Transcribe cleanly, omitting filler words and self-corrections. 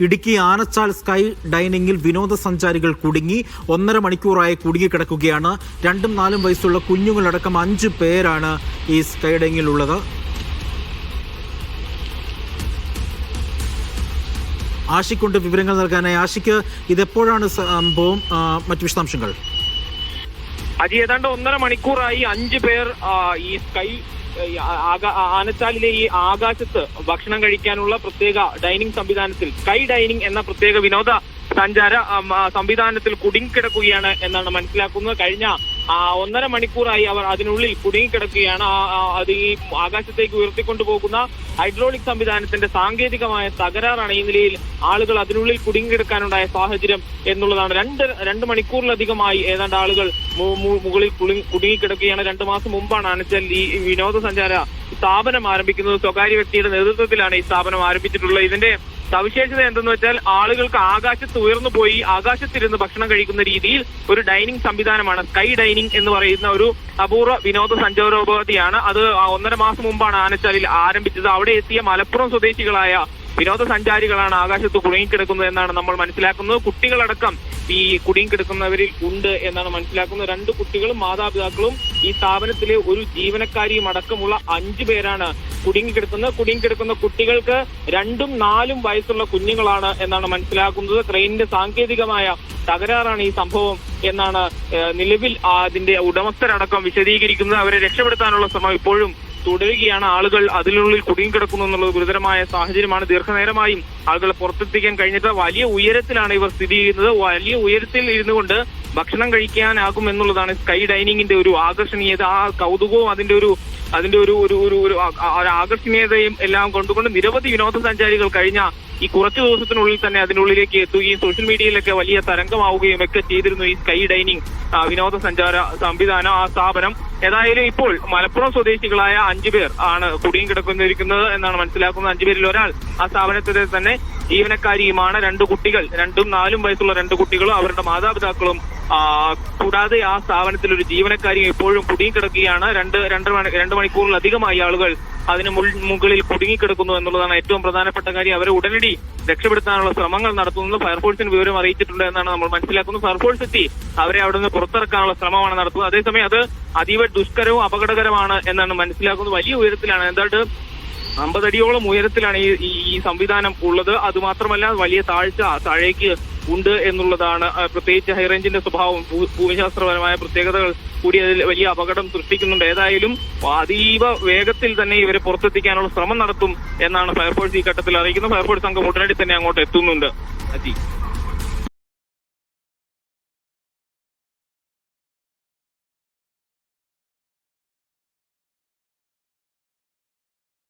Idukki Anachal sky ഡൈനിങ്ങിൽ വിനോദസഞ്ചാരികൾ കുടുങ്ങി 1.5 മണിക്കൂറായി കുടുങ്ങിക്കിടക്കുകയാണ്. 2ഉം 4ഉം വയസ്സുള്ള കുഞ്ഞുങ്ങളടക്കം 5 പേരാണ് ഈ സ്കൈ ഡൈനിങ്ങിലുള്ളത്. ആഷിക്കുണ്ട് വിവരങ്ങൾ നൽകാനായി. ആഷിക്ക്, ഇതെപ്പോഴാണ് സംഭവം? മറ്റു വിശദാംശങ്ങൾ. ഏതാണ്ട് 1.5 മണിക്കൂറായി 5 പേർ ഈ സ്കൈ ആനച്ചാലിലെ ഈ ആകാശത്ത് ഭക്ഷണം കഴിക്കാനുള്ള പ്രത്യേക ഡൈനിങ് സംവിധാനത്തിൽ, സ്കൈ ഡൈനിങ് എന്ന പ്രത്യേക വിനോദ സഞ്ചാര സംവിധാനത്തിൽ കുടുങ്ങിക്കിടക്കുകയാണ് എന്നാണ് മനസ്സിലാക്കുന്നത്. കഴിഞ്ഞ 1.5 മണിക്കൂറായി അവർ അതിനുള്ളിൽ കുടുങ്ങിക്കിടക്കുകയാണ്. അത് ഈ ആകാശത്തേക്ക് ഉയർത്തിക്കൊണ്ടുപോകുന്ന ഹൈഡ്രോളിക് സംവിധാനത്തിന്റെ സാങ്കേതികമായ തകരാറാണ് ഈ നിലയിൽ ആളുകൾ അതിനുള്ളിൽ കുടുങ്ങിക്കിടക്കാനുണ്ടായ സാഹചര്യം എന്നുള്ളതാണ്. 2 മണിക്കൂറിലധികമായി ഏതാണ്ട് ആളുകൾ മുകളിൽ കുടുങ്ങിക്കിടക്കുകയാണ്. 2 മാസം മുമ്പാണ് ആനച്ചാൽ ഈ വിനോദസഞ്ചാര സ്ഥാപനം ആരംഭിക്കുന്നത്. സ്വകാര്യ വ്യക്തിയുടെ നേതൃത്വത്തിലാണ് ഈ സ്ഥാപനം ആരംഭിച്ചിട്ടുള്ളത്. ഇതിന്റെ സവിശേഷത എന്തെന്ന് വെച്ചാൽ ആളുകൾക്ക് ആകാശത്ത് ഉയർന്നു പോയി ആകാശത്തിരുന്ന് ഭക്ഷണം കഴിക്കുന്ന രീതിയിൽ ഒരു ഡൈനിങ് സംവിധാനമാണ്. സ്കൈ ഡൈനിങ് എന്ന് പറയുന്ന ഒരു അപൂർവ വിനോദസഞ്ചാരോപാധിയാണ്. അത് 1.5 മാസം മുമ്പാണ് ആനച്ചാലിൽ ആരംഭിച്ചത്. അവിടെ എത്തിയ മലപ്പുറം സ്വദേശികളായ വിനോദസഞ്ചാരികളാണ് ആകാശത്ത് കുടുങ്ങിക്കിടക്കുന്നത് എന്നാണ് നമ്മൾ മനസ്സിലാക്കുന്നത്. കുട്ടികളടക്കം ഈ കുടുങ്ങിക്കിടക്കുന്നവരിൽ ഉണ്ട് എന്നാണ് മനസ്സിലാക്കുന്നത്. 2 കുട്ടികളും മാതാപിതാക്കളും ഈ സ്ഥാപനത്തിലെ ഒരു ജീവനക്കാരിയും അടക്കമുള്ള 5 പേരാണ് കുടുങ്ങിക്കിടക്കുന്ന കുട്ടികൾക്ക് 2ഉം 4ഉം വയസ്സുള്ള കുഞ്ഞുങ്ങളാണ് എന്നാണ് മനസ്സിലാക്കുന്നത്. ക്രെയിനിന്റെ സാങ്കേതികമായ തകരാറാണ് ഈ സംഭവം എന്നാണ് നിലവിൽ അതിന്റെ ഉടമസ്ഥരടക്കം വിശദീകരിക്കുന്നത്. അവരെ രക്ഷപ്പെടുത്താനുള്ള ശ്രമം ഇപ്പോഴും തുടരുകയാണ്. ആളുകൾ അതിനുള്ളിൽ കുടുങ്ങിക്കിടക്കുന്നു എന്നുള്ളത് ഗുരുതരമായ സാഹചര്യമാണ്. ദീർഘനേരമായും ആളുകളെ പുറത്തെത്തിക്കാൻ കഴിഞ്ഞിട്ട് വലിയ ഉയരത്തിലാണ് ഇവർ സ്ഥിതി ചെയ്യുന്നത്. വലിയ ഉയരത്തിൽ ഇരുന്നു കൊണ്ട് ഭക്ഷണം കഴിക്കാനാകും എന്നുള്ളതാണ് സ്കൈ ഡൈനിങ്ങിന്റെ ഒരു ആകർഷണീയത. ആ കൗതുകവും അതിന്റെ ഒരു ആകർഷണീയതയും എല്ലാം കൊണ്ടുകൊണ്ട് നിരവധി വിനോദസഞ്ചാരികൾ കഴിഞ്ഞ ഈ കുറച്ചു ദിവസത്തിനുള്ളിൽ തന്നെ അതിനുള്ളിലേക്ക് എത്തുകയും സോഷ്യൽ മീഡിയയിലൊക്കെ വലിയ തരംഗമാവുകയും ഒക്കെ ചെയ്തിരുന്നു ഈ സ്കൈ ഡൈനിങ് വിനോദസഞ്ചാര സംവിധാനം, ആ സ്ഥാപനം. ഏതായാലും ഇപ്പോൾ മലപ്പുറം സ്വദേശികളായ 5 പേർ ആണ് കുടുങ്ങിക്കിടന്നിരിക്കുന്നത് എന്നാണ് മനസ്സിലാക്കുന്നത്. 5 പേരിൽ ഒരാൾ ആ സ്ഥാപനത്തിലെ തന്നെ ജീവനക്കാരിയുമാണ്. 2 കുട്ടികൾ, 2ഉം 4ഉം വയസ്സുള്ള 2 കുട്ടികളും അവരുടെ മാതാപിതാക്കളും കൂടാതെ ആ സ്ഥാപനത്തിൽ ഒരു ജീവനക്കാരിയും ഇപ്പോഴും കുടുങ്ങിക്കിടക്കുകയാണ്. 2 മണിക്കൂറിലധികമായി ആളുകൾ അതിന് മുകളിൽ കുടുങ്ങിക്കിടക്കുന്നു എന്നുള്ളതാണ് ഏറ്റവും പ്രധാനപ്പെട്ട കാര്യം. അവരെ ഉടനടി രക്ഷപ്പെടുത്താനുള്ള ശ്രമങ്ങൾ നടത്തുന്നത് ഫയർഫോഴ്സിന് വിവരം അറിയിച്ചിട്ടുണ്ട് എന്നാണ് നമ്മൾ മനസ്സിലാക്കുന്നത്. ഫയർഫോഴ്സ് എത്തി അവരെ അവിടെ നിന്ന് പുറത്തിറക്കാനുള്ള ശ്രമമാണ് നടത്തുന്നത്. അതേസമയം അത് അതീവ ദുഷ്കരവും അപകടകരമാണ് എന്നാണ് മനസ്സിലാക്കുന്നത്. വലിയ ഉയരത്തിലാണ്, എന്താണ്ട് 50 അടിയോളം ഉയരത്തിലാണ് ഈ സംവിധാനം ഉള്ളത്. അതുമാത്രമല്ല വലിയ താഴേക്ക് ഉണ്ട് എന്നുള്ളതാണ്. പ്രത്യേകിച്ച് ഹൈറേഞ്ചിന്റെ സ്വഭാവം, ഭൂമിശാസ്ത്രപരമായ പ്രത്യേകതകൾ കൂടി അതിൽ വലിയ അപകടം സൃഷ്ടിക്കുന്നുണ്ട്. ഏതായാലും അതീവ വേഗത്തിൽ തന്നെ ഇവരെ പുറത്തെത്തിക്കാനുള്ള ശ്രമം നടത്തും എന്നാണ് ഫയർഫോഴ്സ് ഈ ഘട്ടത്തിൽ അറിയിക്കുന്നത്. ഫയർഫോഴ്സ് സംഘം ഉടനടി തന്നെ അങ്ങോട്ട് എത്തുന്നുണ്ട്.